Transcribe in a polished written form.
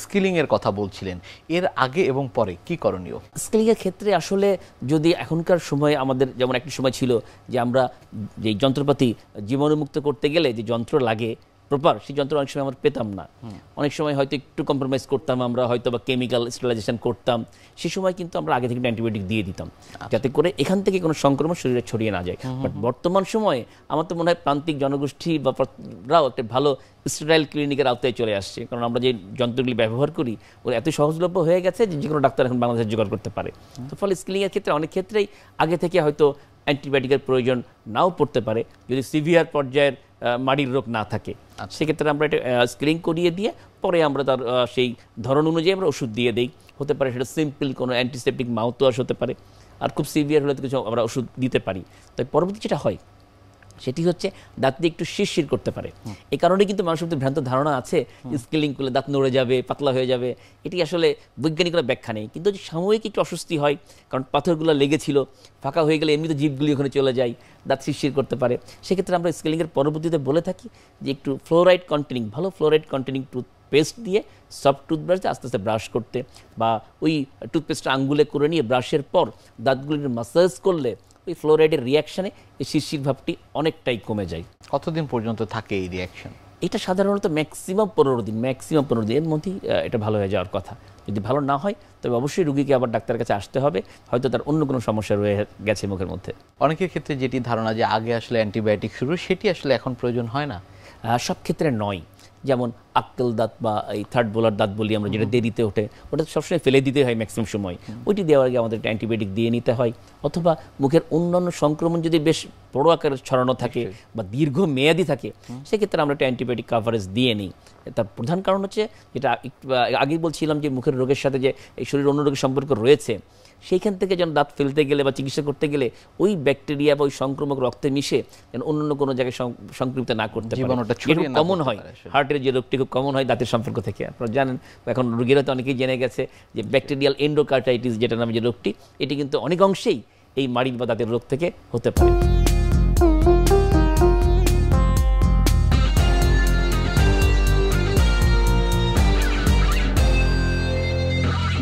Skilling এর কথা বলছিলেন, এর আগে এবং পরে কি করণীয়? স্কিলিং এর ক্ষেত্রে আসলে যদি এখনকার সময় আমাদের যেমন একটা সময় ছিল যে আমরা যে যন্ত্রপাতি জীবাণুমুক্ত করতে গেলে যে যন্ত্র লাগে প্রপার, সেই যন্ত্র অনেক সময় আমরা পেতাম না। অনেক সময় হয়তো একটু কম্প্রোমাইজ করতাম, আমরা হয়তো বা কেমিক্যাল স্টেরিলাইজেশন করতাম। সেই সময় কিন্তু আমরা আগে থেকে অ্যান্টিবায়োটিক দিয়ে দিতাম যাতে করে এখান থেকে কোনো সংক্রমণ শরীরে ছড়িয়ে না যায়। বাট বর্তমান সময়ে আমার তো মনে হয় প্রান্তিক জনগোষ্ঠী বা রাও একটা ভালো স্টেরাইল ক্লিনিকের আওতায় চলে আসছে, কারণ আমরা যে যন্ত্রগুলি ব্যবহার করি ওরা এত সহজলভ্য হয়ে গেছে যে কোনো ডাক্তার এখন বাংলাদেশে জোগাড় করতে পারে। তো ফলে স্কিলিংয়ের ক্ষেত্রে অনেক ক্ষেত্রেই আগে থেকে হয়তো অ্যান্টিবায়োটিকের প্রয়োজন নাও পড়তে পারে যদি সিভিয়ার পর্যায়ের মাড়ির রোগ না থাকে। সেক্ষেত্রে আমরা এটা স্ক্রিনিং করিয়ে দিয়ে পরে আমরা তার সেই ধরন অনুযায়ী আমরা ওষুধ দিয়ে দিই। হতে পারে সেটা সিম্পল কোনো অ্যান্টিসেপটিক মাউথওয়াশ হতে পারে, আর খুব সিভিয়ার হলে তো কিছু আমরা ওষুধ দিতে পারি। তাই পরবর্তী যেটা হয় সেটি হচ্ছে দাঁত দিয়ে একটু শিরশির করতে পারে। এই কারণে কিন্তু মানুষের মধ্যে ভ্রান্ত ধারণা আছে স্কেলিং করলে দাঁত নড়ে যাবে, পাতলা হয়ে যাবে। এটি আসলে বৈজ্ঞানিক কোনো ব্যাখ্যা নেই, কিন্তু সাময়িক একটু অস্বস্তি হয়, কারণ পাথরগুলো লেগেছিল, ফাঁকা হয়ে গেলে এমনিতে জীবগুলি ওখানে চলে যায়, দাঁত শিরশির করতে পারে। সেক্ষেত্রে আমরা স্কেলিংয়ের পরবর্তীতে বলে থাকি যে একটু ফ্লোরাইড কন্টেনিং, ভালো ফ্লোরাইড কন্টেনিং টুথপেস্ট দিয়ে সফট টুথব্রাশ দিয়ে আস্তে আস্তে ব্রাশ করতে, বা ওই টুথপেস্টটা আঙ্গুলে করে নিয়ে ব্রাশের পর দাঁতগুলির মাসাজ করলে ওই ফ্লোরাইডের রিয়াকশানে এই শিরশির ভাবটি অনেকটাই কমে যায়। কতদিন পর্যন্ত থাকে এই রিয়াকশন? এটা সাধারণত ম্যাক্সিমাম 15 দিন, ম্যাক্সিমাম 15 দিনের মধ্যেই এটা ভালো হয়ে যাওয়ার কথা। যদি ভালো না হয় তবে অবশ্যই রুগীকে আবার ডাক্তারের কাছে আসতে হবে, হয়তো তার অন্য কোনো সমস্যা রয়ে গেছে মুখের মধ্যে। অনেকের ক্ষেত্রে যেটি ধারণা যে আগে আসলে অ্যান্টিবায়োটিক শুরু, সেটি আসলে এখন প্রয়োজন হয় না। সব ক্ষেত্রে নয়। যেমন আক্কেল দাঁত বা এই থার্ড বোলার দাঁত বলি আমরা, যেটা দেরিতে ওঠে, ওটা সবসময় ফেলে দিতে হয় ম্যাক্সিমাম সময়। ওইটি দেওয়ার আগে আমাদের অ্যান্টিবায়োটিক দিয়ে নিতে হয়। অথবা মুখের অন্যান্য সংক্রমণ যদি বেশ বড় আকারে ছড়ানো থাকে বা দীর্ঘ মেয়াদি থাকে, সেক্ষেত্রে আমরা একটা অ্যান্টিবায়োটিক কাভারেজ দিয়ে নিই। তার প্রধান কারণ হচ্ছে যেটা আগেই বলছিলাম যে মুখের রোগের সাথে যে এই শরীরের অন্য রোগের সম্পর্ক রয়েছে, সেইখান থেকে যেন দাঁত ফেলতে গেলে বা চিকিৎসা করতে গেলে ওই ব্যাকটেরিয়া বা ওই সংক্রমক রক্তে মিশে যেন অন্য কোনো জায়গায় সংক্রমিত না করতে পারে। কমন হয় হার্টের যে রোগটি খুব কমন হয় দাঁতের সম্পর্ক থেকে। আপনারা জানেন, এখন রোগীরা তো অনেকেই জেনে গেছে যে ব্যাকটেরিয়াল এন্ডোকার্টাইটিস যেটা নামে যে রোগটি, এটি কিন্তু অনেক অংশেই এই মাড়ি বা দাঁতের রোগ থেকে হতে পারে।